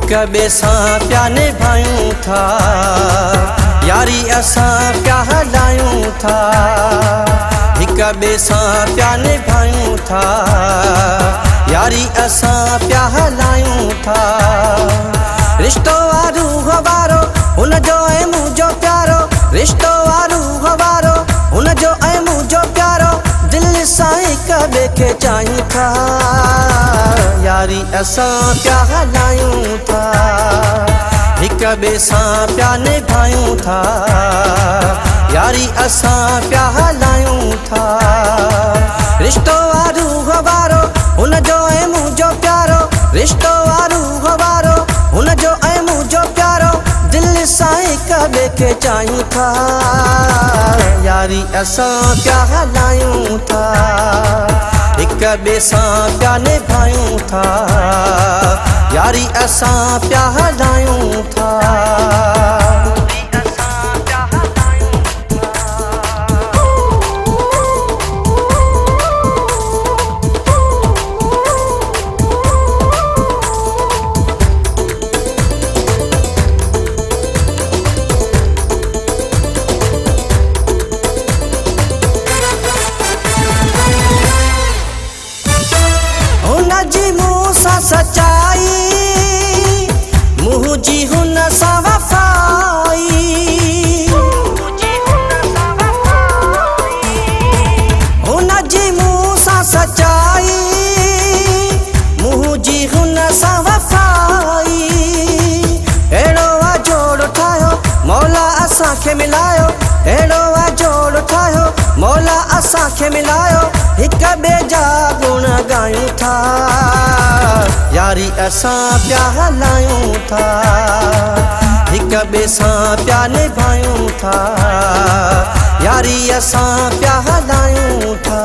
हिक ॿिए सां पिया निभायूं था, यारी असां पिया हलायूं था। हिक ॿिए सां पिया निभायूं था, यारी असां पिया हलायूं था। रिश्तो आ रूह वारो हुनजो ऐं मुंहिंजो प्यारो, रिश्तो आ रूह वारो हुनजो ऐं मुंहिंजो प्यारो। दिल सां हिक ॿिए खे चाहियूं था, यारी असां पिया हलायूं था। हिक ॿिए सां पिया निभायूं था, यारी असां पिया हलायूं था। रिश्तो आ रूह वारो हुनजो ऐं मुंहिंजो प्यारो, रिश्तो आ रूह वारो हुनजो ऐं मुंहिंजो प्यारो। दिल सां हिक ॿिए खे चाहियूं था, यारी असां पिया हलायूं था। हिक ॿिए सां पिया निभायूं था, यारी असां पिया हलायूं था। हुनजी मूं सां सचाई, मुंहिंजी हुन सां वफ़ाई। हुनजी मूं सां सचाई, मुंहिंजी हुन सां वफ़ाई। अहिड़ो आ जोड़ ठाहियो मौला असांखे मिलायो, अहिड़ो आ जोड़ ठाहियो मौला असांखे मिलायो। हिक ॿिए जा गुण ॻायूं था, यारी असां पिया हलायूं था। हिक ॿिए सां पिया निभायूं था, यारी असां पिया हलायूं था।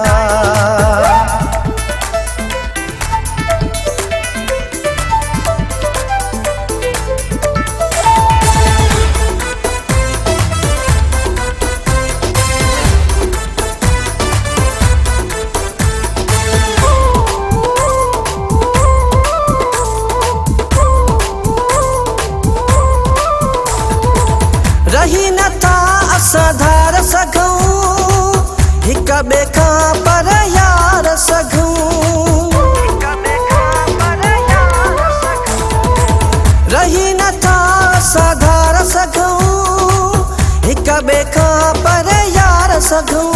रही नथा असां धार सघूं, हिक ॿिए खां पर यार सघूं। रही नथा असां धार सघूं, हिक ॿिए खां पर यार सघूं।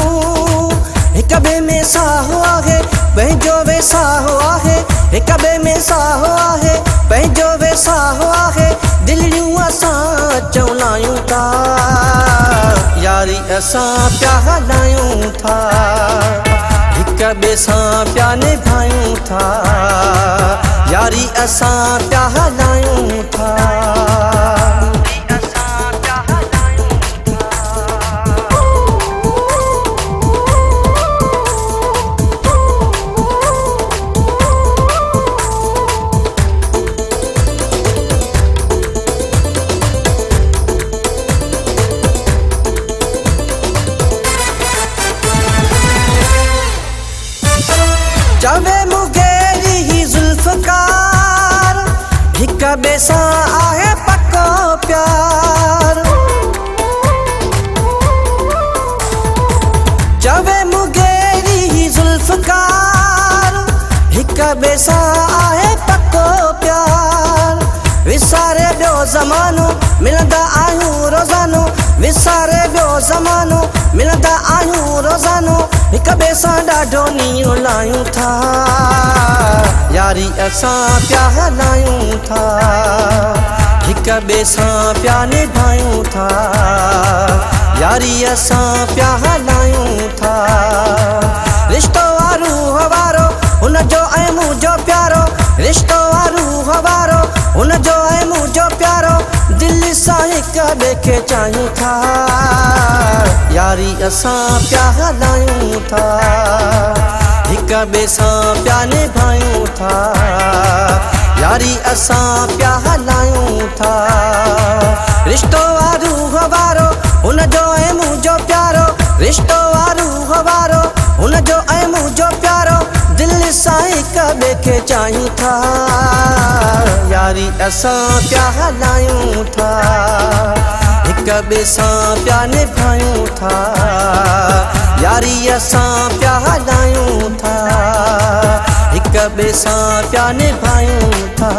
हिक ॿिए में साहो आहे पंहिंजो वेसाहो आहे, हिक ॿिए में साहो आहे पंहिंजो वेसाहो आहे। दिलियूं असां चवलायूं था, यारी असां पिया हलायूं था। हिक ॿिए सां पिया निभायूं था, यारी असां पिया हलायूं था। चवे मुगेरी ही ज़ुल्फ़कार, हिक ॿिए सां आहे पक्को प्यार। चवे मुगेरी ही ज़ुल्फ़कार, हिक ॿिए सां आहे पक्को प्यार। विसारे ॿियो ज़मानो मिलंदा आहियूं रोज़ानो, विसारे ॿियो ज़मानो मिलंदा आहियूं रोज़ानो। हिक ॿिए सां ॾाढो नींहुं लायूं था, यारी असां पिया हलायूं था। हिक ॿिए सां पिया निभायूं था, यारी असां पिया हलायूं था। रिश्तो आ रूह वारो हुनजो ऐं मुंहिंजो प्यारो, रिश्तो आ रूह वारो हुनजो ऐं मुंहिंजो प्यारो। दिल सां हिक ॿिए खे चाहियूं था, यारी असां पिया हलायूं था। हिक ॿिए सां पिया निभायूं था, यारी असां पिया हलायूं था। रिश्तो आ रूह वारो हुनजो ऐं मुंहिंजो प्यारो, रिश्तो आ रूह वारो हुनजो ऐं मुंहिंजो प्यारो। दिल सां हिक ॿिए खे चाहियूं था, यारी यारी असां पिया हलायूं था, हिक ॿिए सां पिया निभायूं था। यारी असां पिया हलायूं था, हिक ॿिए सां पिया निभायूं था।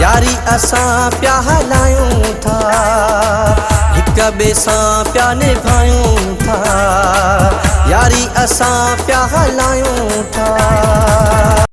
यारी असां पिया हलायूं था, हिक ॿिए सां पिया निभायूं था। यारी असां पिया हलायूं था।